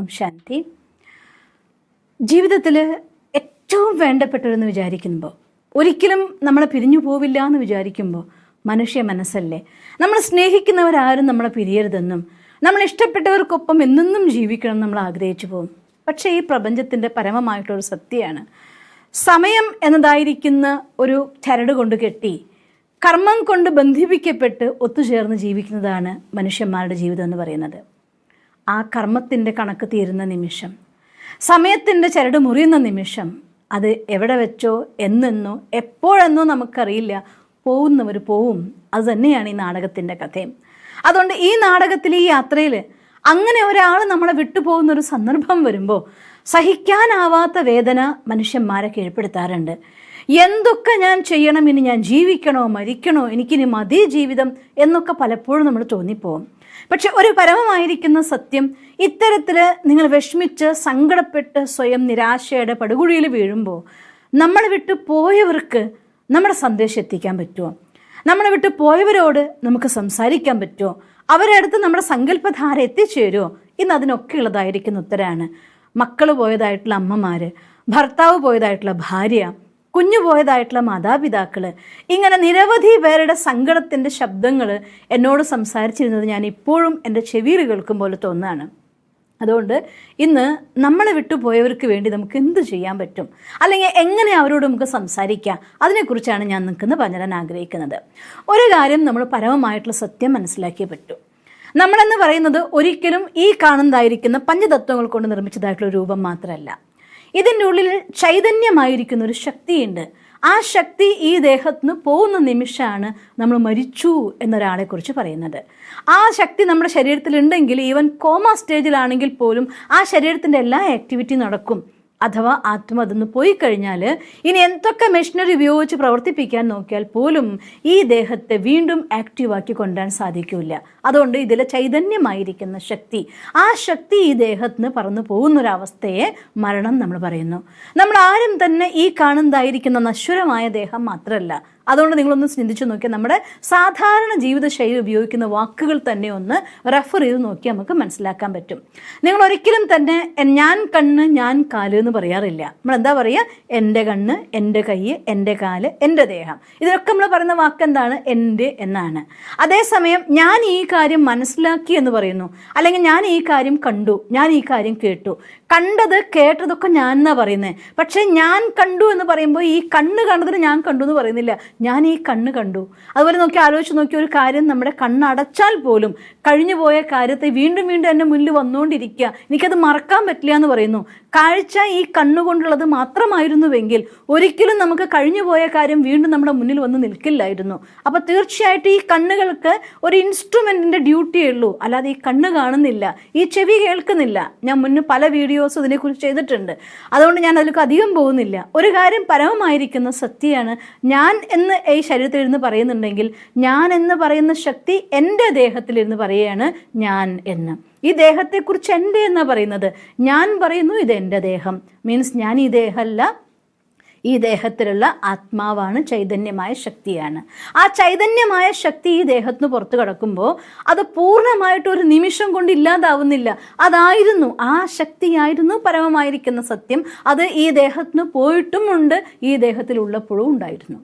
ഓം ശാന്തി. ജീവിതത്തിൽ ഏറ്റവും വേണ്ടപ്പെട്ടവരെന്ന് വിചാരിക്കുമ്പോൾ, ഒരിക്കലും നമ്മളെ പിരിഞ്ഞു പോവില്ല എന്ന് വിചാരിക്കുമ്പോൾ, മനുഷ്യ മനസ്സല്ലേ, നമ്മൾ സ്നേഹിക്കുന്നവരാരും നമ്മളെ പിരിയരുതെന്നും നമ്മൾ ഇഷ്ടപ്പെട്ടവർക്കൊപ്പം എന്നെന്നും ജീവിക്കണം നമ്മൾ ആഗ്രഹിച്ചു പോകും. പക്ഷേ ഈ പ്രപഞ്ചത്തിൻ്റെ പരമമായിട്ടൊരു സത്യമാണ്, സമയം എന്നതായിരിക്കുന്ന ഒരു ചരട് കൊണ്ട് കെട്ടി കർമ്മം കൊണ്ട് ബന്ധിപ്പിക്കപ്പെട്ട് ഒത്തുചേർന്ന് ജീവിക്കുന്നതാണ് മനുഷ്യന്മാരുടെ ജീവിതം എന്ന് പറയുന്നത്. ആ കർമ്മത്തിൻ്റെ കണക്ക് തീരുന്ന നിമിഷം, സമയത്തിൻ്റെ ചരട് മുറിയുന്ന നിമിഷം, അത് എവിടെ വെച്ചോ എന്നെന്നോ എപ്പോഴെന്നോ നമുക്കറിയില്ല. പോകുന്നവർ പോവും. അത് തന്നെയാണ് ഈ നാടകത്തിൻ്റെ കഥയും. അതുകൊണ്ട് ഈ നാടകത്തിൽ, ഈ യാത്രയിൽ അങ്ങനെ ഒരാൾ നമ്മളെ വിട്ടുപോകുന്നൊരു സന്ദർഭം വരുമ്പോൾ സഹിക്കാനാവാത്ത വേദന മനുഷ്യന്മാരെ കീഴ്പ്പെടുത്താറുണ്ട്. എന്തൊക്കെ ഞാൻ ചെയ്യണം, ഇനി ഞാൻ ജീവിക്കണോ മരിക്കണോ, എനിക്കിനി മതി ജീവിതം എന്നൊക്കെ പലപ്പോഴും നമ്മൾ തോന്നിപ്പോവും. പക്ഷെ ഒരു പരമമായിരിക്കുന്ന സത്യം, ഇത്തരത്തിൽ നിങ്ങൾ വിഷമിച്ച് സങ്കടപ്പെട്ട് സ്വയം നിരാശയുടെ പടുകുഴിയിൽ വീഴുമ്പോൾ നമ്മളെ വിട്ട് പോയവർക്ക് നമ്മുടെ സന്ദേശം എത്തിക്കാൻ പറ്റുമോ? നമ്മളെ വിട്ട് പോയവരോട് നമുക്ക് സംസാരിക്കാൻ പറ്റുമോ? അവരുടെ അടുത്ത് നമ്മുടെ സങ്കല്പധാര എത്തിച്ചേരുമോ? ഇന്ന് അതിനൊക്കെ ഉള്ളതായിരിക്കുന്ന ഉത്തരമാണ് മക്കൾ പോയതായിട്ടുള്ള അമ്മമാർ, ഭർത്താവ് പോയതായിട്ടുള്ള ഭാര്യ, കുഞ്ഞു പോയതായിട്ടുള്ള മാതാപിതാക്കൾ, ഇങ്ങനെ നിരവധി പേരുടെ സങ്കടത്തിൻ്റെ ശബ്ദങ്ങൾ എന്നോട് സംസാരിച്ചിരുന്നത് ഞാൻ ഇപ്പോഴും എൻ്റെ ചെവിയിൽ കേൾക്കും പോലെ തോന്നുകയാണ്. അതുകൊണ്ട് ഇന്ന് നമ്മളെ വിട്ടുപോയവർക്ക് വേണ്ടി നമുക്ക് എന്ത് ചെയ്യാൻ പറ്റും, അല്ലെങ്കിൽ എങ്ങനെ അവരോട് നമുക്ക് സംസാരിക്കാം, അതിനെക്കുറിച്ചാണ് ഞാൻ നിൽക്കുന്നത് പറഞ്ഞുതരാൻ ആഗ്രഹിക്കുന്നത്. ഒരു കാര്യം നമ്മൾ പരമമായിട്ടുള്ള സത്യം മനസ്സിലാക്കിയേ പറ്റൂ. നമ്മളെന്ന് പറയുന്നത് ഒരിക്കലും ഈ കാണുന്നതായിരിക്കുന്ന പഞ്ചതത്വങ്ങൾ കൊണ്ട് നിർമ്മിച്ചതായിട്ടുള്ള രൂപം മാത്രമല്ല. ഇതിൻ്റെ ഉള്ളിൽ ചൈതന്യമായിരിക്കുന്ന ഒരു ശക്തിയുണ്ട്. ആ ശക്തി ഈ ദേഹത്തിന് പോകുന്ന നിമിഷമാണ് നമ്മൾ മരിച്ചു എന്നൊരാളെക്കുറിച്ച് പറയുന്നത്. ആ ശക്തി നമ്മുടെ ശരീരത്തിലുണ്ടെങ്കിൽ, ഈവൻ കോമ സ്റ്റേജിലാണെങ്കിൽ പോലും ആ ശരീരത്തിൻ്റെ എല്ലാ ആക്ടിവിറ്റി നടക്കും. അഥവാ ആത്മ അതൊന്ന് പോയി കഴിഞ്ഞാൽ ഇനി എന്തൊക്കെ മെഷീനറി ഉപയോഗിച്ച് പ്രവർത്തിപ്പിക്കാൻ നോക്കിയാൽ പോലും ഈ ദേഹത്തെ വീണ്ടും ആക്റ്റീവാക്കി കൊണ്ടുവരാൻ സാധിക്കില്ല. അതുകൊണ്ട് ഇതിലെ ചൈതന്യമായിരിക്കുന്ന ശക്തി, ആ ശക്തി ഈ ദേഹത്തിന് പറന്നു പോകുന്നൊരവസ്ഥയെ മരണം നമ്മൾ പറയുന്നു. നമ്മൾ ആരും തന്നെ ഈ കാണുന്നതായിരിക്കുന്ന നശ്വരമായ ദേഹം മാത്രമല്ല. അതുകൊണ്ട് നിങ്ങളൊന്ന് ചിന്തിച്ചു നോക്കിയാൽ നമ്മുടെ സാധാരണ ജീവിതശൈലി ഉപയോഗിക്കുന്ന വാക്കുകൾ തന്നെ ഒന്ന് റെഫർ ചെയ്ത് നോക്കിയാൽ നമുക്ക് മനസ്സിലാക്കാൻ പറ്റും. നിങ്ങൾ ഒരിക്കലും തന്നെ ഞാൻ കണ്ണ് ഞാൻ കാല് എന്ന് പറയാറില്ല. നമ്മൾ എന്താ പറയുക? എൻ്റെ കണ്ണ്, എൻ്റെ കൈ, എൻ്റെ കാല്, എൻ്റെ ദേഹം. ഇതിലൊക്കെ നമ്മൾ പറയുന്ന വാക്ക് എന്താണ്? എൻ്റെ എന്നാണ്. അതേസമയം ഞാൻ ഈ കാര്യം മനസ്സിലാക്കി എന്ന് പറയുന്നു, അല്ലെങ്കിൽ ഞാൻ ഈ കാര്യം കണ്ടു, ഞാൻ ഈ കാര്യം കേട്ടു. കണ്ടത് കേട്ടതൊക്കെ ഞാൻ എന്നാ പറയുന്നത്. പക്ഷേ ഞാൻ കണ്ടു എന്ന് പറയുമ്പോൾ ഈ കണ്ണ് കണ്ടതിന് ഞാൻ കണ്ടു എന്ന് പറയുന്നില്ല, ഞാൻ ഈ കണ്ണ് കണ്ടു. അതുപോലെ ആലോചിച്ച് നോക്കിയ ഒരു കാര്യം, നമ്മുടെ കണ്ണടച്ചാൽ പോലും കഴിഞ്ഞു പോയ കാര്യത്തെ വീണ്ടും വീണ്ടും എൻ്റെ മുന്നിൽ വന്നുകൊണ്ടിരിക്കുക, എനിക്കത് മറക്കാൻ പറ്റില്ല എന്ന് പറയുന്നു. കാഴ്ച ഈ കണ്ണുകൊണ്ടുള്ളത് മാത്രമായിരുന്നുവെങ്കിൽ ഒരിക്കലും നമുക്ക് കഴിഞ്ഞു പോയ കാര്യം വീണ്ടും നമ്മുടെ മുന്നിൽ വന്ന് നിൽക്കില്ലായിരുന്നു. അപ്പോൾ തീർച്ചയായിട്ടും ഈ കണ്ണുകൾക്ക് ഒരു ഇൻസ്ട്രുമെൻറ്റിൻ്റെ ഡ്യൂട്ടിയേ ഉള്ളൂ, അല്ലാതെ ഈ കണ്ണ് കാണുന്നില്ല, ഈ ചെവി കേൾക്കുന്നില്ല. ഞാൻ മുന്നേ പല വീഡിയോസ് ഇതിനെക്കുറിച്ച് ചെയ്തിട്ടുണ്ട്, അതുകൊണ്ട് ഞാൻ അതിലേക്ക് അധികം പോകുന്നില്ല. ഒരു കാര്യം പരമമായിരിക്കുന്ന സത്യമാണ്, ഞാൻ എന്ന് ഈ ശരീരത്തിലിരുന്ന് പറയുന്നുണ്ടെങ്കിൽ ഞാൻ എന്ന് പറയുന്ന ശക്തി എൻ്റെ ദേഹത്തിലിരുന്ന് പറയുകയാണ് ഞാൻ എന്ന്. ഈ ദേഹത്തെക്കുറിച്ച് എൻ്റെ എന്നാണ് പറയുന്നത്. ഞാൻ പറയുന്നു ഇത് എൻ്റെ ദേഹം, മീൻസ് ഞാൻ ഈ ദേഹമല്ല, ഈ ദേഹത്തിലുള്ള ആത്മാവാണ്, ചൈതന്യമായ ശക്തിയാണ്. ആ ചൈതന്യമായ ശക്തി ഈ ദേഹത്തിന് പുറത്ത് കിടക്കുമ്പോൾ അത് പൂർണ്ണമായിട്ടൊരു നിമിഷം കൊണ്ട് ഇല്ലാതാവുന്നില്ല. അതായിരുന്നു, ആ ശക്തിയായിരുന്നു പരമമായിരിക്കുന്ന സത്യം. അത് ഈ ദേഹത്തിന് പോയിട്ടുമുണ്ട്, ഈ ദേഹത്തിലുള്ളപ്പോഴും ഉണ്ടായിരുന്നു.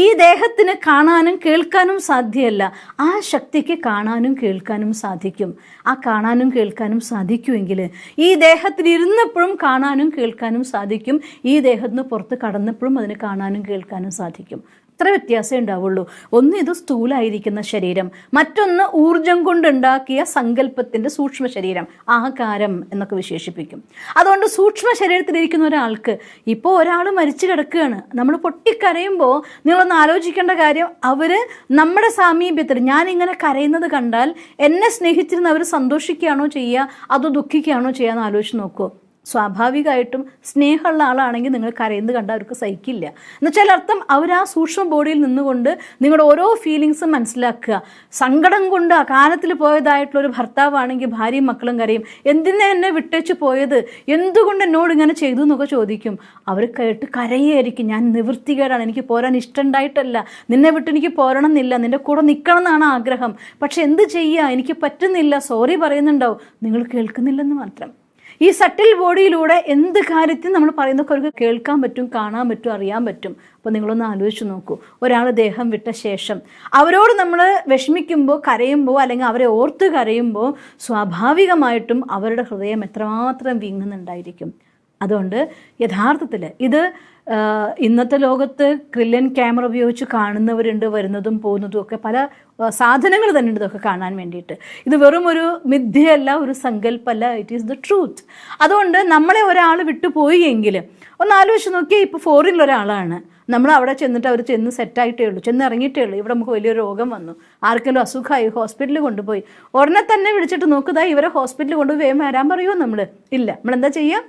ഈ ദേഹത്തിന് കാണാനും കേൾക്കാനും സാധ്യമല്ല, ആ ശക്തിക്ക് കാണാനും കേൾക്കാനും സാധിക്കും. ആ കാണാനും കേൾക്കാനും സാധിക്കുമെങ്കിൽ ഈ ദേഹത്തിൽ ഇരുന്നപ്പോഴും കാണാനും കേൾക്കാനും സാധിക്കും, ഈ ദേഹത്തിന് പുറത്ത് കടന്നപ്പോഴും അതിന് കാണാനും കേൾക്കാനും സാധിക്കും. ഇത്ര വ്യത്യാസമേ ഉണ്ടാവുള്ളൂ. ഒന്ന് ഇത് സ്ഥൂലായിരിക്കുന്ന ശരീരം, മറ്റൊന്ന് ഊർജം കൊണ്ടുണ്ടാക്കിയ സങ്കല്പത്തിൻ്റെ സൂക്ഷ്മ ശരീരം, ആകാരം എന്നൊക്കെ വിശേഷിപ്പിക്കും. അതുകൊണ്ട് സൂക്ഷ്മ ശരീരത്തിലിരിക്കുന്ന ഒരാൾക്ക്, ഇപ്പോൾ ഒരാൾ മരിച്ചു കിടക്കുകയാണ്, നമ്മൾ പൊട്ടിക്കരയുമ്പോൾ നിങ്ങളൊന്ന് ആലോചിക്കേണ്ട കാര്യം, അവർ നമ്മുടെ സാമീപ്യത്തിൽ, ഞാനിങ്ങനെ കരയുന്നത് കണ്ടാൽ എന്നെ സ്നേഹിച്ചിരുന്ന അവർ സന്തോഷിക്കുകയാണോ ചെയ്യുക, അതോ ദുഃഖിക്കുകയാണോ ചെയ്യുക എന്ന് ആലോചിച്ച് നോക്കുമോ? സ്വാഭാവികമായിട്ടും സ്നേഹമുള്ള ആളാണെങ്കിൽ നിങ്ങൾ കരയുന്നത് കണ്ടാൽ അവർക്ക് സഹിക്കില്ല. എന്നുവെച്ചാൽ അർത്ഥം അവർ ആ സൂക്ഷ്മ ബോഡിയിൽ നിന്നുകൊണ്ട് നിങ്ങളുടെ ഓരോ ഫീലിങ്സും മനസ്സിലാക്കുക. സങ്കടം കൊണ്ട് അകാലത്തിൽ പോയതായിട്ടുള്ള ഒരു ഭർത്താവാണെങ്കിൽ ഭാര്യയും മക്കളും കരയും, എന്തിനാ എന്നെ വിട്ടേച്ച് പോയത്, എന്തുകൊണ്ട് എന്നോട് ഇങ്ങനെ ചെയ്തു എന്നൊക്കെ ചോദിക്കും. അവർ കേട്ട് കരയായിരിക്കും, ഞാൻ നിവൃത്തികേടാണ്, എനിക്ക് പോരാൻ ഇഷ്ടമുണ്ടായിട്ടല്ല, നിന്നെ വിട്ട് എനിക്ക് പോരണം എന്നില്ല, നിൻ്റെ കൂടെ നിൽക്കണം എന്നാണ് ആഗ്രഹം, പക്ഷെ എന്ത് ചെയ്യുക, എനിക്ക് പറ്റുന്നില്ല, സോറി പറയുന്നുണ്ടാവും, നിങ്ങൾ കേൾക്കുന്നില്ലെന്ന് മാത്രം. ഈ സട്ടിൽ ബോഡിയിലൂടെ എന്ത് കാര്യത്തിൽ നമ്മൾ പറയുന്നതൊക്കെ അവർക്ക് കേൾക്കാൻ പറ്റും, കാണാൻ പറ്റും, അറിയാൻ പറ്റും. അപ്പോൾ നിങ്ങളൊന്ന് ആലോചിച്ച് നോക്കൂ, ഒരാൾ ദേഹം വിട്ട ശേഷം അവരോട് നമ്മൾ വിഷമിക്കുമ്പോൾ, കരയുമ്പോൾ, അല്ലെങ്കിൽ അവരെ ഓർത്ത് കരയുമ്പോൾ സ്വാഭാവികമായിട്ടും അവരുടെ ഹൃദയം എത്രമാത്രം വിങ്ങുന്നുണ്ടായിരിക്കും. അതുകൊണ്ട് യഥാർത്ഥത്തിൽ ഇത് ഇന്നത്തെ ലോകത്ത് ക്രില്യൻ ക്യാമറ ഉപയോഗിച്ച് കാണുന്നവരുണ്ട്, വരുന്നതും പോകുന്നതും ഒക്കെ പല സാധനങ്ങൾ തന്നെ ഉണ്ട് ഇതൊക്കെ കാണാൻ വേണ്ടിയിട്ട്. ഇത് വെറും ഒരു മിഥ്യയല്ല, ഒരു സങ്കല്പമല്ല, ഇറ്റ് ഈസ് ദ ട്രൂത്ത്. അതുകൊണ്ട് നമ്മളെ ഒരാൾ വിട്ടുപോയി എങ്കിൽ ഒന്ന് ആലോചിച്ച് നോക്കിയാൽ, ഇപ്പോൾ ഫോറിനിലൊരാളാണ്, നമ്മൾ അവിടെ ചെന്നിട്ട് അവർ ചെന്ന് സെറ്റായിട്ടേ ഉള്ളൂ, ചെന്ന് ഇറങ്ങിയിട്ടേ ഉള്ളൂ, ഇവിടെ നമുക്ക് വലിയൊരു രോഗം വന്നു, ആർക്കെങ്കിലും അസുഖമായി, ഹോസ്പിറ്റലിൽ കൊണ്ടുപോയി, ഉടനെ തന്നെ വിളിച്ചിട്ട് നോക്കുക, ഇവരെ ഹോസ്പിറ്റലിൽ കൊണ്ടുപോയി വേഗം വരാൻ പറയുമോ? നമ്മൾ എന്താ ചെയ്യുക?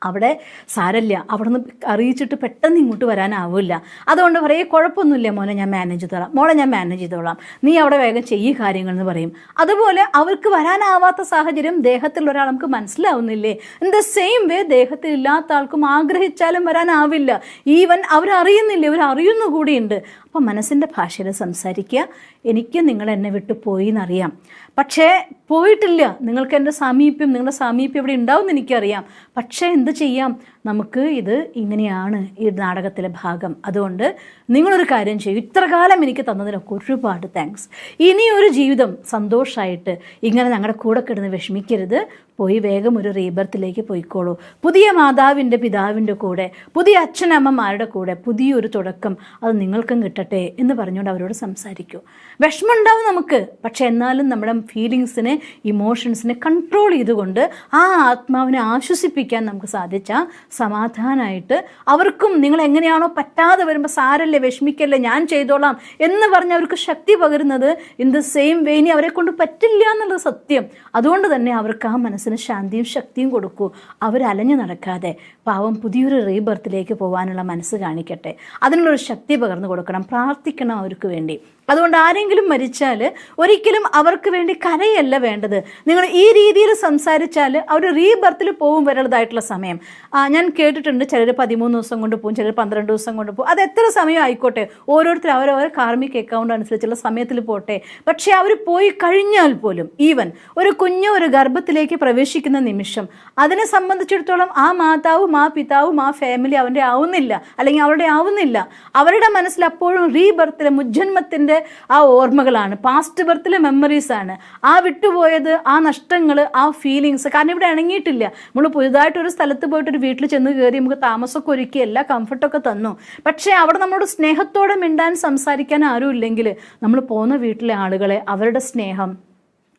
അവിടെ സാരല്ല, അവിടെ നിന്ന് അറിയിച്ചിട്ട് പെട്ടെന്ന് ഇങ്ങോട്ട് വരാനാവില്ല. അതുകൊണ്ട് പറയും, കുഴപ്പമൊന്നുമില്ല മോനെ, ഞാൻ മാനേജ് ചെയ്തോളാം, മോളെ ഞാൻ മാനേജ് ചെയ്തോളാം, നീ അവിടെ വേഗം ചെയ്യ് കാര്യങ്ങളെന്ന് പറയും. അതുപോലെ അവർക്ക് വരാനാവാത്ത സാഹചര്യം ദേഹത്തിലുള്ള ഒരാൾ നമുക്ക് മനസ്സിലാവുന്നില്ലേ? ഇൻ ദ സെയിം വേ ദേഹത്തിൽ ഇല്ലാത്ത ആൾക്കും ആഗ്രഹിച്ചാലും വരാനാവില്ല. ഈവൻ അവരറിയുന്നില്ല, ഇവരറിയുന്നു കൂടിയുണ്ട്. അപ്പം മനസ്സിൻ്റെ ഭാഷയിൽ സംസാരിക്കുക. എനിക്ക് നിങ്ങൾ എന്നെ വിട്ടു പോയി എന്നറിയാം, പക്ഷേ പോയിട്ടില്ല, നിങ്ങൾക്ക് എൻ്റെ സാമീപ്യം, നിങ്ങളുടെ സാമീപ്യം ഇവിടെ ഉണ്ടാവും എന്ന് എനിക്കറിയാം. പക്ഷേ എന്ത് ചെയ്യാം, നമുക്ക് ഇത് ഇങ്ങനെയാണ് ഈ നാടകത്തിലെ ഭാഗം. അതുകൊണ്ട് നിങ്ങളൊരു കാര്യം ചെയ്യും, ഇത്ര കാലം എനിക്ക് തന്നതിനൊക്കെ ഒരുപാട് താങ്ക്സ്. ഇനിയൊരു ജീവിതം സന്തോഷമായിട്ട് ഇങ്ങനെ ഞങ്ങളുടെ കൂടെ കിടന്ന് വിഷമിക്കരുത്, പോയി വേഗം ഒരു റീബർത്തിലേക്ക് പോയിക്കോളൂ. പുതിയ മാതാവിൻ്റെ പിതാവിൻ്റെ കൂടെ, പുതിയ അച്ഛനമ്മമാരുടെ കൂടെ പുതിയൊരു തുടക്കം അത് നിങ്ങൾക്കും കിട്ടട്ടെ എന്ന് പറഞ്ഞുകൊണ്ട് അവരോട് സംസാരിക്കൂ. വിഷമമുണ്ടാവും നമുക്ക്, പക്ഷെ എന്നാലും നമ്മുടെ ഫീലിങ്സിനെ, ഇമോഷൻസിനെ കൺട്രോൾ ചെയ്തുകൊണ്ട് ആ ആത്മാവിനെ ആശ്വസിപ്പിക്കാൻ നമുക്ക് സാധിച്ചാൽ സമാധാനമായിട്ട് അവർക്കും നിങ്ങൾ എങ്ങനെയാണോ പറ്റാതെ വരുമ്പോൾ സാരല്ലേ, വിഷമിക്കല്ലേ, ഞാൻ ചെയ്തോളാം എന്ന് പറഞ്ഞ് അവർക്ക് ശക്തി പകരുന്നത് ഇൻ ദ സെയിം വേ ഇനി അവരെ കൊണ്ട് പറ്റില്ല എന്നുള്ളത് സത്യം. അതുകൊണ്ട് തന്നെ അവർക്ക് ആ മനസ്സിന് ശാന്തിയും ശക്തിയും കൊടുക്കൂ. അവരലഞ്ഞു നടക്കാതെ പാവം പുതിയൊരു റീബർത്തിലേക്ക് പോകാനുള്ള മനസ്സ് കാണിക്കട്ടെ, അതിനുള്ളൊരു ശക്തി പകർന്നു കൊടുക്കണം, പ്രാർത്ഥിക്കണം അവർക്ക് വേണ്ടി. അതുകൊണ്ട് ആരെങ്കിലും മരിച്ചാൽ ഒരിക്കലും അവർക്ക് വേണ്ടി കരയല്ല വേണ്ടത്. നിങ്ങൾ ഈ രീതിയിൽ സംസാരിച്ചാൽ അവർ റീബർത്തിൽ പോകും വരേണ്ടതായിട്ടുള്ള സമയം. ഞാൻ കേട്ടിട്ടുണ്ട്, ചിലർ 13 ദിവസം കൊണ്ട് പോകും, ചിലർ 12 ദിവസം കൊണ്ട് പോകും. അത് എത്ര സമയം ആയിക്കോട്ടെ, ഓരോരുത്തർ അവരവർ കാർമിക് അക്കൗണ്ട് അനുസരിച്ചുള്ള സമയത്തിൽ പോട്ടെ. പക്ഷേ അവർ പോയി കഴിഞ്ഞാൽ പോലും, ഈവൻ ഒരു കുഞ്ഞ് ഒരു ഗർഭത്തിലേക്ക് പ്രവേശിക്കുന്ന നിമിഷം, അതിനെ സംബന്ധിച്ചിടത്തോളം ആ മാതാവും ആ പിതാവും ആ ഫാമിലി അവൻ്റെ ആവുന്നില്ല, അല്ലെങ്കിൽ അവരുടെ ആവുന്നില്ല. അവരുടെ മനസ്സിൽ അപ്പോഴും റീബർത്തിലെ മുജ്ജന്മത്തിൻ്റെ ആ ഓർമ്മകളാണ്, പാസ്റ്റ് ബർത്തിലെ മെമ്മറീസ് ആണ്. ആ വിട്ടുപോയത്, ആ നഷ്ടങ്ങൾ, ആ ഫീലിങ്സ്. കാരണം ഇവിടെ ഇണങ്ങിയിട്ടില്ല. നമ്മൾ പുതുതായിട്ടൊരു സ്ഥലത്ത് പോയിട്ടൊരു വീട്ടിൽ ചെന്ന് കയറി നമുക്ക് താമസമൊക്കെ ഒരുക്കി എല്ലാ കംഫർട്ടൊക്കെ തന്നു, പക്ഷേ അവിടെ നമ്മളോട് സ്നേഹത്തോടെ മിണ്ടാൻ സംസാരിക്കാൻ ആരും ഇല്ലെങ്കിൽ നമ്മൾ പോകുന്ന വീട്ടിലെ ആളുകളെ, അവരുടെ സ്നേഹം,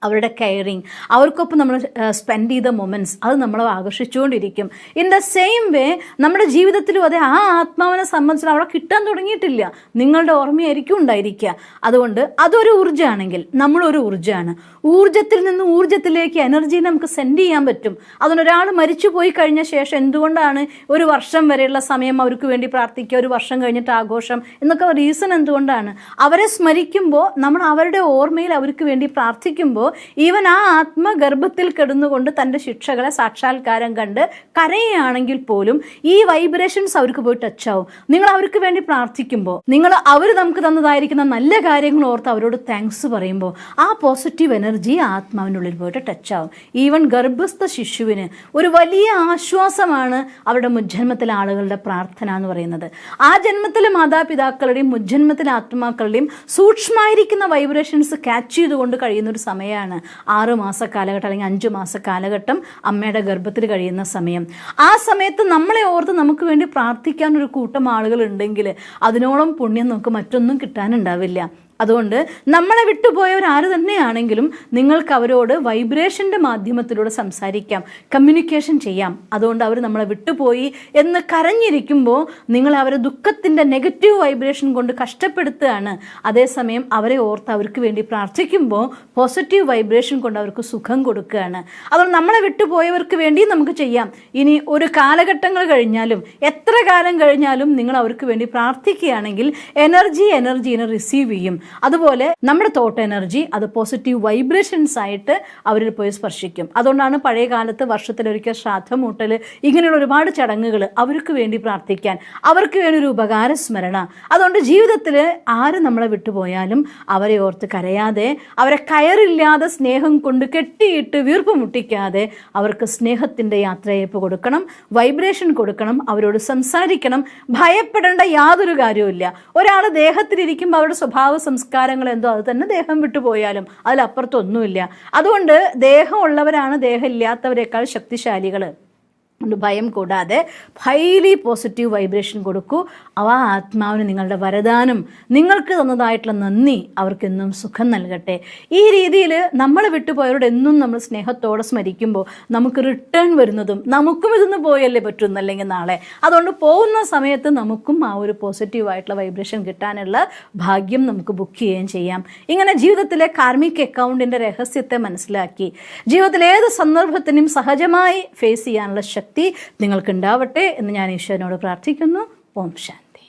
അവരുടെ കെയറിങ്, അവർക്കൊപ്പം നമ്മൾ സ്പെൻഡ് ചെയ്ത മൊമെൻറ്റ്സ്, അത് നമ്മളെ ആകർഷിച്ചുകൊണ്ടിരിക്കും. ഇൻ ദ സെയിം വേ നമ്മുടെ ജീവിതത്തിലും അതെ, ആ ആത്മാവിനെ സംബന്ധിച്ച് അവിടെ കിട്ടാൻ തുടങ്ങിയിട്ടില്ല, നിങ്ങളുടെ ഓർമ്മയായിരിക്കും ഉണ്ടായിരിക്കുക. അതുകൊണ്ട് അതൊരു ഊർജ്ജമാണെങ്കിൽ നമ്മളൊരു ഊർജ്ജമാണ്. ഊർജ്ജത്തിൽ നിന്ന് ഊർജ്ജത്തിലേക്ക് എനർജി നമുക്ക് സെൻഡ് ചെയ്യാൻ പറ്റും. അതുകൊണ്ട് ഒരാൾ മരിച്ചു പോയി കഴിഞ്ഞ ശേഷം എന്തുകൊണ്ടാണ് ഒരു വർഷം വരെയുള്ള സമയം അവർക്ക് വേണ്ടി പ്രാർത്ഥിക്കുക, ഒരു വർഷം കഴിഞ്ഞിട്ട് ആഘോഷം എന്നൊക്കെ റീസൺ എന്തുകൊണ്ടാണ്? അവരെ സ്മരിക്കുമ്പോൾ, നമ്മൾ അവരുടെ ഓർമ്മയിൽ അവർക്ക് വേണ്ടി പ്രാർത്ഥിക്കുമ്പോൾ, ഈവൻ ആ ആത്മഗർഭത്തിൽ കിടന്നുകൊണ്ട് തൻ്റെ ശിക്ഷകളെ സാക്ഷാത്കാരം കണ്ട് കരയുകയാണെങ്കിൽ പോലും ഈ വൈബ്രേഷൻസ് അവർക്ക് പോയി ടച്ച് ആവും. നിങ്ങൾ അവർക്ക് വേണ്ടി പ്രാർത്ഥിക്കുമ്പോൾ, നിങ്ങൾ അവർ നമുക്ക് തന്നതായിരിക്കുന്ന നല്ല കാര്യങ്ങൾ ഓർത്ത് അവരോട് താങ്ക്സ് പറയുമ്പോൾ, ആ പോസിറ്റീവ് എനർജി ആത്മാവിനുള്ളിൽ പോയിട്ട് ടച്ച് ആവും. ഈവൻ ഗർഭസ്ഥ ശിശുവിന് ഒരു വലിയ ആശ്വാസമാണ് അവരുടെ മുജ്ജന്മത്തിലെ ആളുകളുടെ പ്രാർത്ഥന എന്ന് പറയുന്നത്. ആ ജന്മത്തിലെ മാതാപിതാക്കളുടെയും മുജ്ജന്മത്തിലെ ആത്മാക്കളുടെയും സൂക്ഷ്മമായിരിക്കുന്ന വൈബ്രേഷൻസ് ക്യാച്ച് ചെയ്തുകൊണ്ട് കഴിയുന്ന ഒരു സമയമാണ് 6 മാസ കാലഘട്ടം, അല്ലെങ്കിൽ 5 മാസ കാലഘട്ടം അമ്മയുടെ ഗർഭത്തിൽ കഴിയുന്ന സമയം. ആ സമയത്ത് നമ്മളെ ഓർത്ത് നമുക്ക് വേണ്ടി പ്രാർത്ഥിക്കാൻ ഒരു കൂട്ടം ആളുകൾ ഉണ്ടെങ്കിൽ അതിനോളം പുണ്യം നമുക്ക് മറ്റൊന്നും കിട്ടാനുണ്ടാവില്ല. അതുകൊണ്ട് നമ്മളെ വിട്ടുപോയവർ ആര് തന്നെയാണെങ്കിലും നിങ്ങൾക്ക് അവരോട് വൈബ്രേഷൻ്റെ മാധ്യമത്തിലൂടെ സംസാരിക്കാം, കമ്മ്യൂണിക്കേഷൻ ചെയ്യാം. അതുകൊണ്ട് അവർ നമ്മളെ വിട്ടുപോയി എന്ന് കരഞ്ഞിരിക്കുമ്പോൾ നിങ്ങൾ അവരെ ദുഃഖത്തിൻ്റെ നെഗറ്റീവ് വൈബ്രേഷൻ കൊണ്ട് കഷ്ടപ്പെടുത്തുകയാണ്. അതേസമയം അവരെ ഓർത്ത് അവർക്ക് വേണ്ടി പ്രാർത്ഥിക്കുമ്പോൾ പോസിറ്റീവ് വൈബ്രേഷൻ കൊണ്ട് അവർക്ക് സുഖം കൊടുക്കുകയാണ്. അതുകൊണ്ട് നമ്മളെ വിട്ടുപോയവർക്ക് വേണ്ടി നമുക്ക് ചെയ്യാം. ഇനി ഒരു കാലഘട്ടങ്ങൾ കഴിഞ്ഞാലും എത്ര കാലം കഴിഞ്ഞാലും നിങ്ങൾ അവർക്ക് വേണ്ടി പ്രാർത്ഥിക്കുകയാണെങ്കിൽ എനർജീനെ റിസീവ് ചെയ്യും. അതുപോലെ നമ്മുടെ തോട്ട് എനർജി അത് പോസിറ്റീവ് വൈബ്രേഷൻസ് ആയിട്ട് അവരിൽ പോയി സ്പർശിക്കും. അതുകൊണ്ടാണ് പഴയ കാലത്ത് വർഷത്തിലൊരിക്കൽ ശ്രാദ്ധമൂട്ടൽ, ഇങ്ങനെയുള്ള ഒരുപാട് ചടങ്ങുകൾ അവർക്ക് വേണ്ടി പ്രാർത്ഥിക്കാൻ, അവർക്ക് വേണ്ടി ഒരു ഉപകാര സ്മരണ. അതുകൊണ്ട് ജീവിതത്തിൽ ആര് നമ്മളെ വിട്ടുപോയാലും അവരെ ഓർത്ത് കരയാതെ, അവരെ കയറില്ലാതെ സ്നേഹം കൊണ്ട് കെട്ടിയിട്ട് വീർപ്പ് മുട്ടിക്കാതെ അവർക്ക് സ്നേഹത്തിൻ്റെ യാത്രയയപ്പ് കൊടുക്കണം, വൈബ്രേഷൻ കൊടുക്കണം, അവരോട് സംസാരിക്കണം. ഭയപ്പെടേണ്ട യാതൊരു കാര്യവുമില്ല. ഒരാൾ ദേഹത്തിലിരിക്കുമ്പോൾ അവരുടെ സ്വഭാവ സംസ്കാരങ്ങൾ എന്തോ അത് തന്നെ ദേഹം വിട്ടുപോയാലും അതിലപ്പുറത്തൊന്നുമില്ല. അതുകൊണ്ട് ദേഹമുള്ളവരാണ് ദേഹം ഇല്ലാത്തവരെക്കാൾ ശക്തിശാലികൾ. അതുകൊണ്ട് ഭയം കൂടാതെ ഹൈലി പോസിറ്റീവ് വൈബ്രേഷൻ കൊടുക്കൂ. അവ ആത്മാവിന് നിങ്ങളുടെ വരദാനം, നിങ്ങൾക്ക് തന്നതായിട്ടുള്ള നന്ദി അവർക്കെന്നും സുഖം നൽകട്ടെ. ഈ രീതിയിൽ നമ്മളെ വിട്ടുപോയവരോട് എന്നും നമ്മൾ സ്നേഹത്തോടെ സ്മരിക്കുമ്പോൾ നമുക്ക് റിട്ടേൺ വരുന്നതും നമുക്കും ഇതൊന്ന് പോയല്ലേ പറ്റുന്നല്ലെങ്കിൽ നാളെ. അതുകൊണ്ട് പോകുന്ന സമയത്ത് നമുക്കും ആ ഒരു പോസിറ്റീവായിട്ടുള്ള വൈബ്രേഷൻ കിട്ടാനുള്ള ഭാഗ്യം നമുക്ക് ബുക്ക് ചെയ്യുകയും ചെയ്യാം. ഇങ്ങനെ ജീവിതത്തിലെ കാർമിക് അക്കൗണ്ടിൻ്റെ രഹസ്യത്തെ മനസ്സിലാക്കി ജീവിതത്തിലെ ഏത് സന്ദർഭത്തിനും സഹജമായി ഫേസ് ചെയ്യാനുള്ള ശക്തി നിങ്ങൾക്കുണ്ടാവട്ടെ എന്ന് ഞാൻ ഈശ്വരനോട് പ്രാർത്ഥിക്കുന്നു. ഓം ശാന്തി.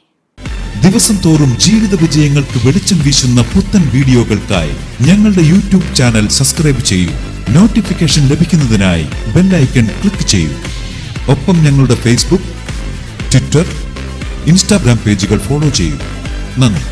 ദിവസം തോറും ജീവിത വിജയങ്ങൾക്ക് വെളിച്ചം വീശുന്ന പുത്തൻ വീഡിയോകൾക്കായി ഞങ്ങളുടെ യൂട്യൂബ് ചാനൽ സബ്സ്ക്രൈബ് ചെയ്യൂ. നോട്ടിഫിക്കേഷൻ ലഭിക്കുന്നതിനായി ബെൽ ഐക്കൺ ക്ലിക്ക് ചെയ്യൂ. ഒപ്പം ഞങ്ങളുടെ ഫേസ്ബുക്ക്, ട്വിറ്റർ, ഇൻസ്റ്റാഗ്രാം പേജുകൾ ഫോളോ ചെയ്യൂ. നന്ദി.